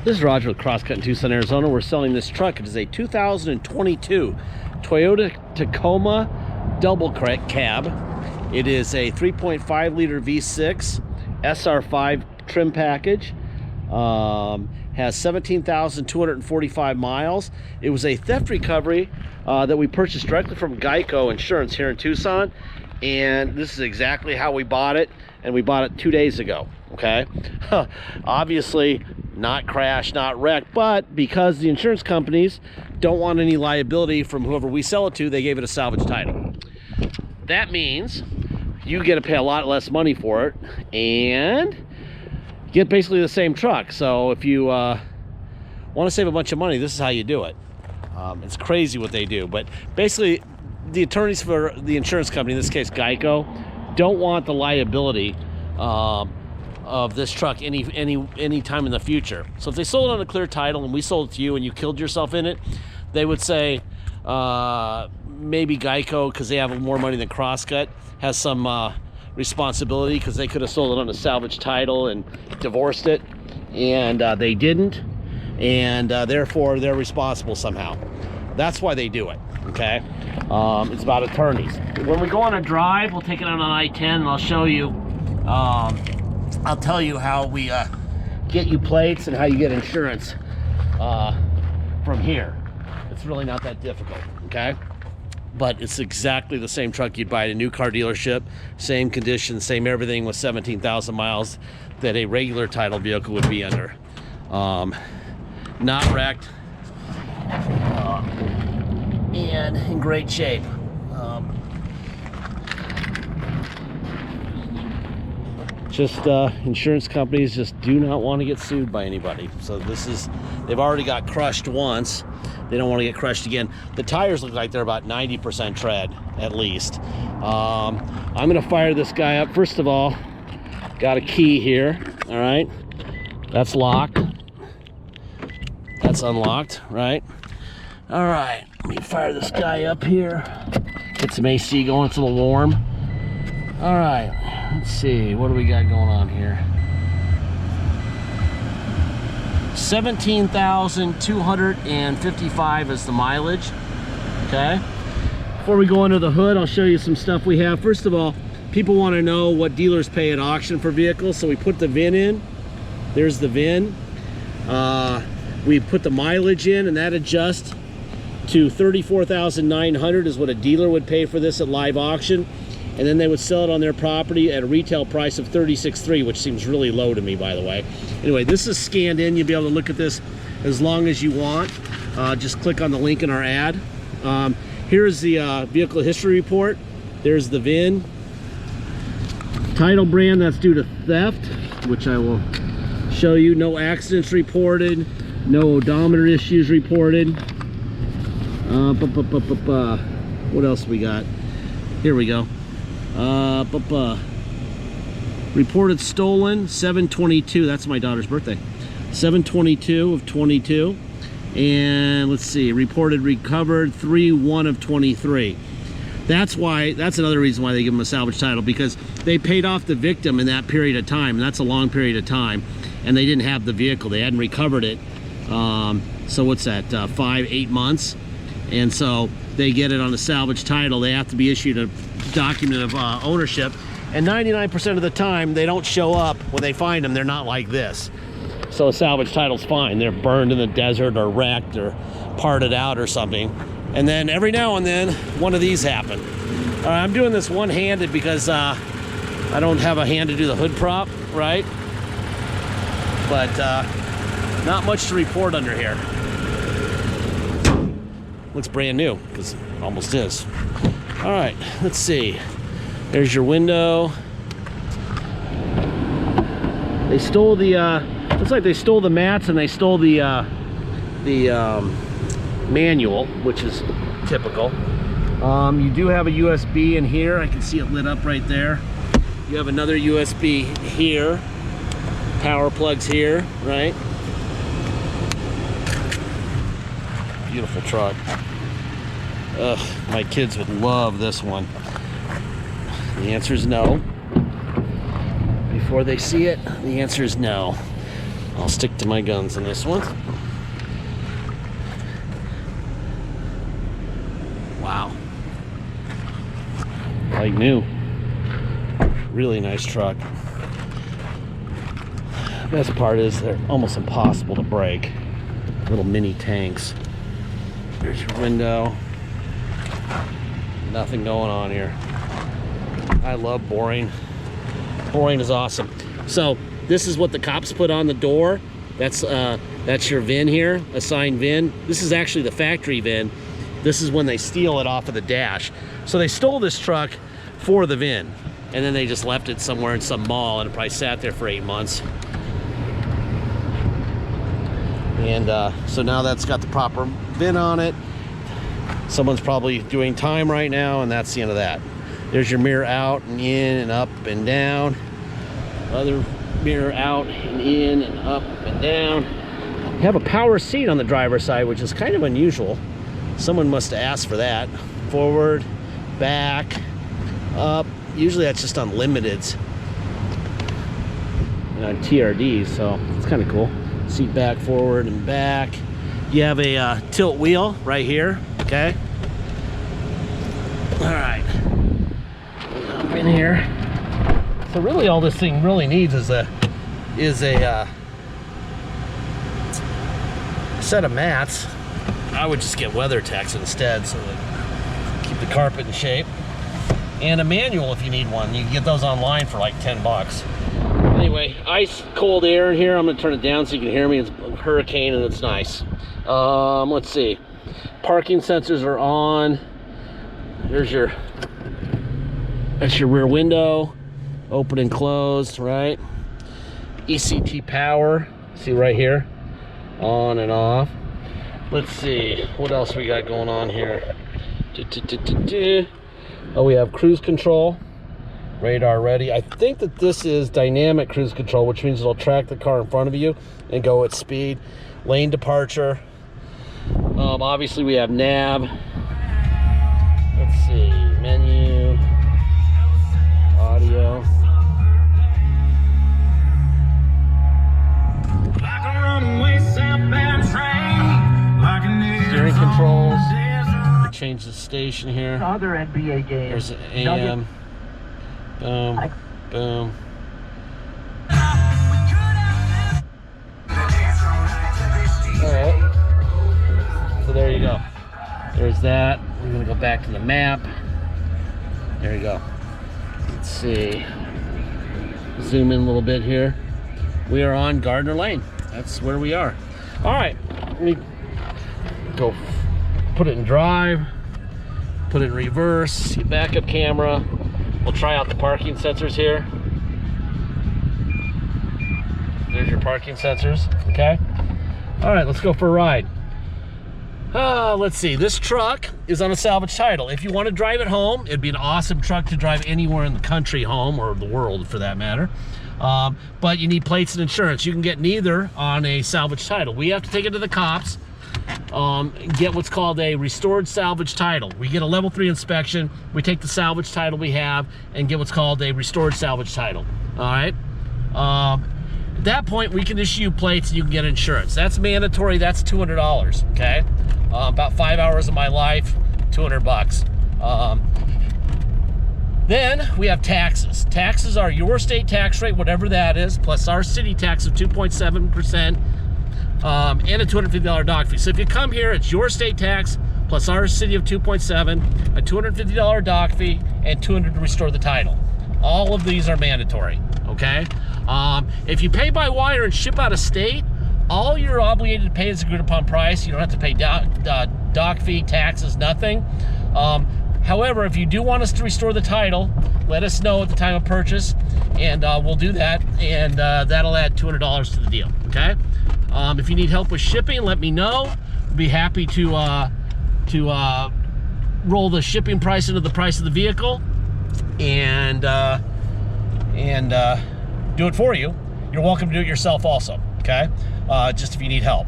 This is Roger with Crosscut in Tucson, Arizona. We're selling this truck. It is a 2022 Toyota Tacoma double cab. It is a 3.5 liter V6 SR5 trim package. Has 17,245 miles. It was a theft recovery that we purchased directly from Geico Insurance here in Tucson, and this is exactly how we bought it, and we bought it 2 days ago. Okay. Obviously not crashed, not wrecked, but because the insurance companies don't want any liability from whoever we sell it to, they gave it a salvage title. That means you get to pay a lot less money for it and get basically the same truck. So if you want to save a bunch of money, this is how you do it. It's crazy what they do, but basically the attorneys for the insurance company, in this case Geico, don't want the liability of this truck any time in the future. So if they sold it on a clear title and we sold it to you and you killed yourself in it, they would say maybe Geico, because they have more money than Crosscut, has some responsibility, because they could have sold it on a salvage title and divorced it, and they didn't, and therefore they're responsible somehow. That's why they do it. Okay. It's about attorneys. When we go on a drive, we'll take it out on I-10 and I'll show you, I'll tell you how we get you plates and how you get insurance from here. It's really not that difficult. Okay. But it's exactly the same truck you'd buy at a new car dealership, same condition, same everything, with 17,000 miles that a regular title vehicle would be under. Not wrecked, and in great shape. Insurance companies just do not want to get sued by anybody. So they've already got crushed once. They don't want to get crushed again. The tires look like they're about 90% tread, at least. I'm gonna fire this guy up. First of all, got a key here, all right? That's locked. That's unlocked, right? All right, let me fire this guy up here. Get some AC going, it's a little warm. All right, let's see, what do we got going on here? 17,255 is the mileage, okay? Before we go under the hood, I'll show you some stuff we have. First of all, people want to know what dealers pay at auction for vehicles, so we put the VIN in. There's the VIN. We put the mileage in, and that adjusts to 34,900 is what a dealer would pay for this at live auction, and then they would sell it on their property at a retail price of 36,300, which seems really low to me, by the way. Anyway, this is scanned in. You'll be able to look at this as long as you want. Just click on the link in our ad. Here's the vehicle history report. There's the VIN. Title brand, that's due to theft, which I will show you. No accidents reported, no odometer issues reported. What else we got? Here we go. Reported stolen 7/22. That's my daughter's birthday. 7/22 of 22. And let's see, reported recovered 3/1 of 23. That's another reason why they give them a salvage title, because they paid off the victim in that period of time, and that's a long period of time, and they didn't have the vehicle. They hadn't recovered it. So what's that, 5-8 months? And so they get it on a salvage title. They have to be issued a document of ownership, and 99% of the time they don't show up. When they find them, they're not like this. So a salvage title's fine. They're burned in the desert or wrecked or parted out or something. And then every now and then one of these happen. I'm doing this one-handed because I don't have a hand to do the hood prop, right? But not much to report under here. Looks brand new, because it almost is. All right, let's see. There's your window. They stole the, looks like they stole the mats, and they stole the manual, which is typical. You do have a USB in here. I can see it lit up right there. You have another USB here. Power plugs here, right? Beautiful truck. Ugh, my kids would love this one. The answer is no. Before they see it, the answer is no. I'll stick to my guns on this one. Wow. Like new. Really nice truck. Best part is they're almost impossible to break. Little mini tanks. There's your window. Nothing going on here. I love boring. Boring is awesome. So this is what the cops put on the door. That's your VIN here, assigned VIN. This is actually the factory VIN. This is when they steal it off of the dash. So they stole this truck for the VIN, and then they just left it somewhere in some mall, and it probably sat there for 8 months. And so now that's got the proper VIN on it. Someone's probably doing time right now, and that's the end of that. There's your mirror out and in and up and down. Other mirror out and in and up and down. You have a power seat on the driver's side, which is kind of unusual. Someone must have asked for that. Forward, back, up. Usually that's just on limiteds and on TRDs, so it's kind of cool. Seat back, forward, and back. You have a tilt wheel right here, okay? All right, up in here. So really all this thing really needs is a set of mats. I would just get WeatherTechs instead so that keep the carpet in shape. And a manual if you need one. You can get those online for like 10 bucks. Anyway, ice cold air in here. I'm gonna turn it down so you can hear me. It's a hurricane and it's nice. Let's see. Parking sensors are on. That's your rear window. Open and closed, right? ECT power, see right here, on and off. Let's see, what else we got going on here? Oh, we have cruise control, radar ready. I think that this is dynamic cruise control, which means it'll track the car in front of you and go at speed. Lane departure. Obviously we have nav. Let's see, menu, audio. Steering controls. Change the station here. Other NBA games. There's an AM. Boom. Boom. Alright. So there you go. There's that. We're gonna go back to the map. There you go. Let's see. Zoom in a little bit here. We are on Gardner Lane. That's where we are. Alright. Let me go put it in drive, put it in reverse, your backup camera. We'll try out the parking sensors here. There's your parking sensors, okay? All right, let's go for a ride. Let's see, this truck is on a salvage title. If you want to drive it home, it'd be an awesome truck to drive anywhere in the country home, or the world for that matter. But you need plates and insurance. You can get neither on a salvage title. We have to take it to the cops, get what's called a restored salvage title. We get a level 3 inspection, we take the salvage title we have and get what's called a restored salvage title. All right, at that point we can issue you plates and you can get insurance. That's mandatory. That's $200. Okay, about 5 hours of my life, 200 bucks. Then we have taxes. Taxes are your state tax rate, whatever that is, plus our city tax of 2.7%. And a $250 dock fee. So if you come here, it's your state tax plus our city of 2.7, a $250 dock fee, and $200 to restore the title. All of these are mandatory, okay? If you pay by wire and ship out of state, all you're obligated to pay is agreed upon price. You don't have to pay dock fee, taxes, nothing. However, if you do want us to restore the title, let us know at the time of purchase, and we'll do that, and that'll add $200 to the deal, okay? If you need help with shipping, let me know. I'd be happy to roll the shipping price into the price of the vehicle and do it for you. You're welcome to do it yourself also, okay? Just if you need help.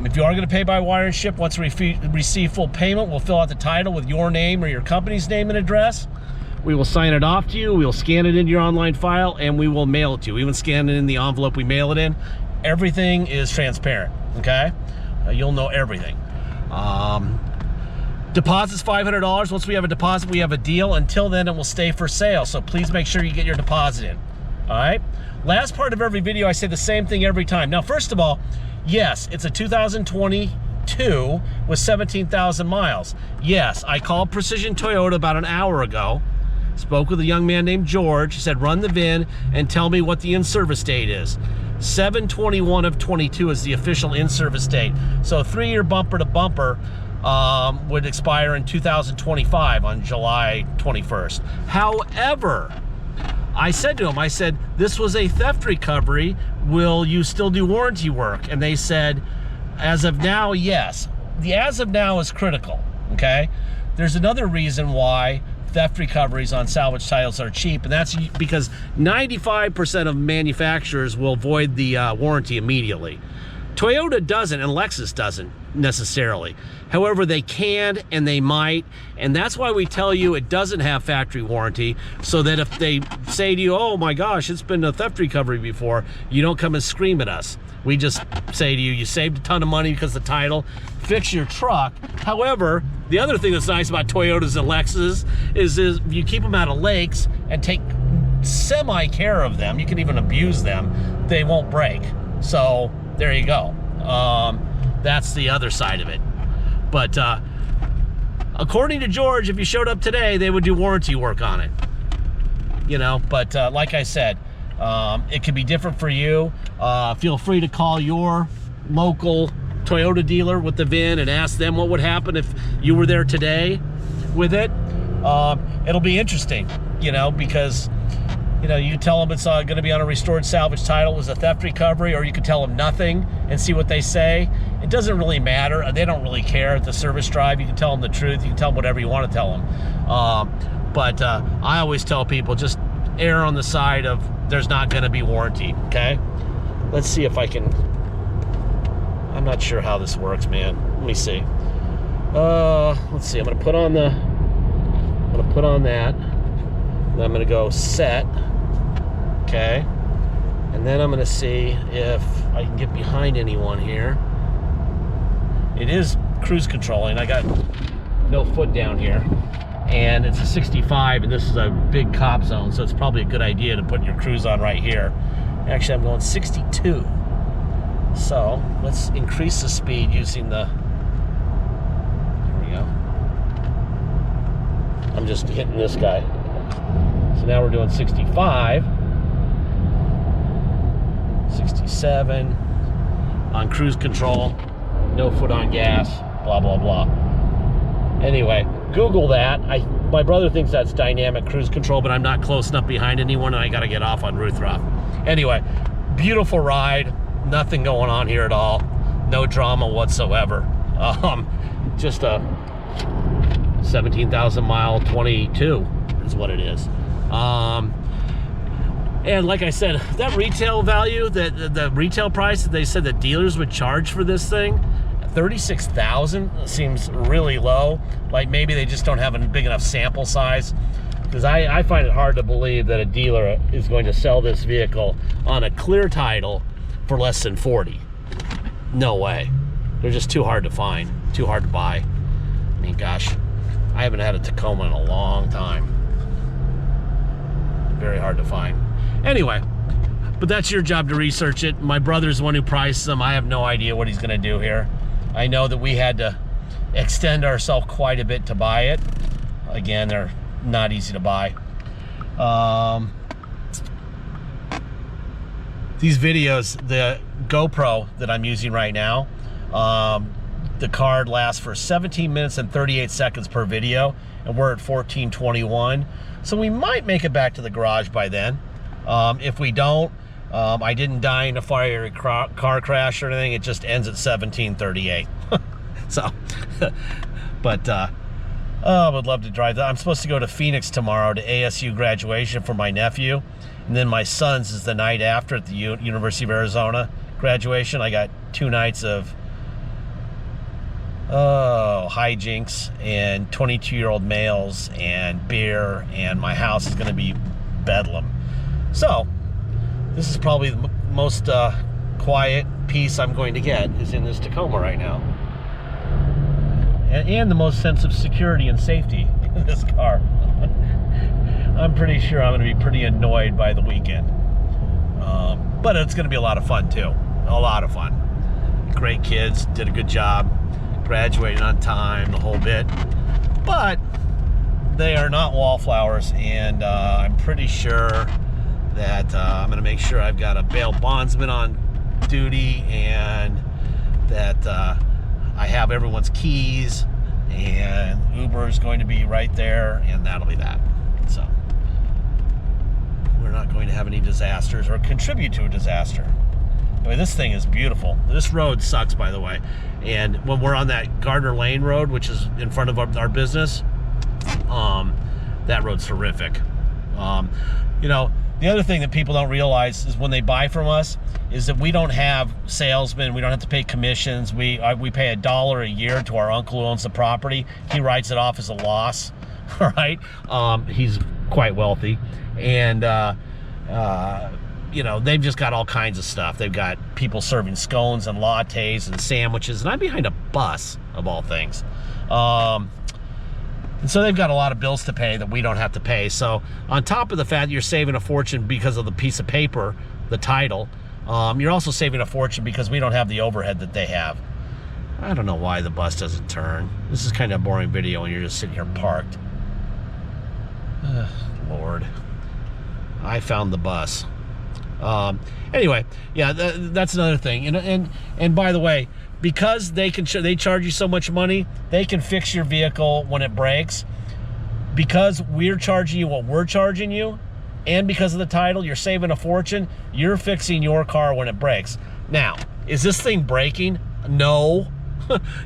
If you are going to pay by wire and ship, once we receive full payment, we'll fill out the title with your name or your company's name and address. We will sign it off to you. We'll scan it into your online file, and we will mail it to you. We even scan it in the envelope we mail it in. everything is transparent, okay? You'll know everything. Deposit's $500. Once we have a deposit, we have a deal. Until then, it will stay for sale. So please make sure you get your deposit in. All right? Last part of every video, I say the same thing every time. Now, first of all, yes, it's a 2022 with 17,000 miles. Yes, I called Precision Toyota about an hour ago. Spoke with a young man named George. He said, run the VIN and tell me what the in-service date is. 7/21 of 22 is the official in-service date. So 3-year bumper to bumper would expire in 2025 on July 21st. However, I said to him, I said, this was a theft recovery. Will you still do warranty work? And they said, as of now, yes. The as of now is critical, okay? There's another reason why theft recoveries on salvage titles are cheap, and that's because 95% of manufacturers will void the warranty immediately. Toyota doesn't, and Lexus doesn't necessarily. However, they can and they might, and that's why we tell you it doesn't have factory warranty, so that if they say to you, oh my gosh, it's been a theft recovery before, you don't come and scream at us. We just say to you, you saved a ton of money because of the title, fix your truck. However, the other thing that's nice about Toyotas and Lexus is you keep them out of lakes and take semi-care of them, you can even abuse them, they won't break. So there you go. That's the other side of it. But according to George, if you showed up today, they would do warranty work on it. You know, but like I said, it could be different for you. Feel free to call your local Toyota dealer with the VIN and ask them what would happen if you were there today with it. It'll be interesting, you know, because you know, you can tell them it's going to be on a restored salvage title, it was a theft recovery, or you can tell them nothing and see what they say. It doesn't really matter. They don't really care at the service drive. You can tell them the truth. You can tell them whatever you want to tell them. But I always tell people, just err on the side of there's not going to be warranty, okay? Let's see if I can... I'm not sure how this works, man. Let me see. Let's see. I'm going to put on the... I'm going to put on that. And I'm going to go set. Okay. And then I'm going to see if I can get behind anyone here. It is cruise controlling. I got no foot down here. And it's a 65, and this is a big cop zone, so it's probably a good idea to put your cruise on right here. Actually, I'm going 62. So let's increase the speed using the... There we go. I'm just hitting this guy. So now we're doing 65, 67, on cruise control, no foot on gas, blah, blah, blah. Anyway, Google that. My brother thinks that's dynamic cruise control, but I'm not close enough behind anyone, and I got to get off on Ruthrop. Anyway, beautiful ride, nothing going on here at all, no drama whatsoever. Just a 17,000 mile 22 is what it is. And like I said, that retail value, the retail price that they said that dealers would charge for this thing, $36,000 seems really low. Like maybe they just don't have a big enough sample size, because I find it hard to believe that a dealer is going to sell this vehicle on a clear title for less than 40. No way. They're just too hard to find, too hard to buy. I mean, gosh, I haven't had a Tacoma in a long time. Very hard to find. Anyway, but that's your job to research it. My brother's the one who priced them. I have no idea what he's going to do here. I know that we had to extend ourselves quite a bit to buy it. Again, they're not easy to buy. These videos, the GoPro that I'm using right now, the card lasts for 17 minutes and 38 seconds per video, and we're at 14:21. So we might make it back to the garage by then. If we don't, I didn't die in a fiery car crash or anything. It just ends at 17:38. So, but I would love to drive that. I'm supposed to go to Phoenix tomorrow to ASU graduation for my nephew. And then my son's is the night after at the University of Arizona graduation. I got 2 nights of hijinks and 22-year-old males and beer, and my house is going to be bedlam. So this is probably the most quiet peace I'm going to get is in this Tacoma right now. And the most sense of security and safety in this car. I'm pretty sure I'm going to be pretty annoyed by the weekend. But it's going to be a lot of fun too. A lot of fun. Great kids, did a good job, graduated on time, the whole bit. But they are not wallflowers, and I'm pretty sure that I'm going to make sure I've got a bail bondsman on duty, and that I have everyone's keys, and Uber is going to be right there, and that'll be that. So we're not going to have any disasters or contribute to a disaster. I mean, this thing is beautiful. This road sucks, by the way. And when we're on that Gardner Lane Road, which is in front of our business, that road's horrific. You know, the other thing that people don't realize is when they buy from us is that we don't have salesmen. We don't have to pay commissions. We pay $1 a year to our uncle who owns the property. He writes it off as a loss. All right. He's quite wealthy. And, you know, they've just got all kinds of stuff. They've got people serving scones and lattes and sandwiches. And I'm behind a bus, of all things. And so they've got a lot of bills to pay that we don't have to pay. So on top of the fact that you're saving a fortune because of the piece of paper, the title, you're also saving a fortune because we don't have the overhead that they have. I don't know why the bus doesn't turn. This is kind of a boring video when you're just sitting here parked. Lord. I found the bus. Anyway, yeah, that's another thing. And by the way, because they charge you so much money, they can fix your vehicle when it breaks. Because we're charging you what we're charging you, and because of the title, you're saving a fortune. You're fixing your car when it breaks. Now, is this thing breaking? No.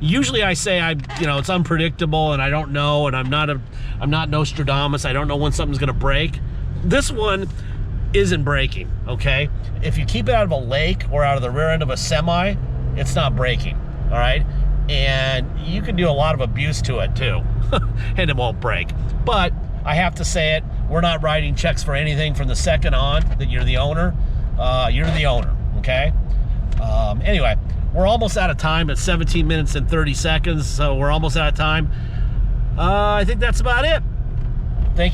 Usually I say it's unpredictable and I don't know, and I'm not Nostradamus. I don't know when something's gonna break. This one isn't breaking, okay? If you keep it out of a lake or out of the rear end of a semi, it's not breaking, all right? And you can do a lot of abuse to it too, and it won't break. But I have to say it, we're not writing checks for anything from the second on that you're the owner. You're the owner, okay? Anyway, we're almost out of time at 17 minutes and 30 seconds, so we're almost out of time. I think that's about it.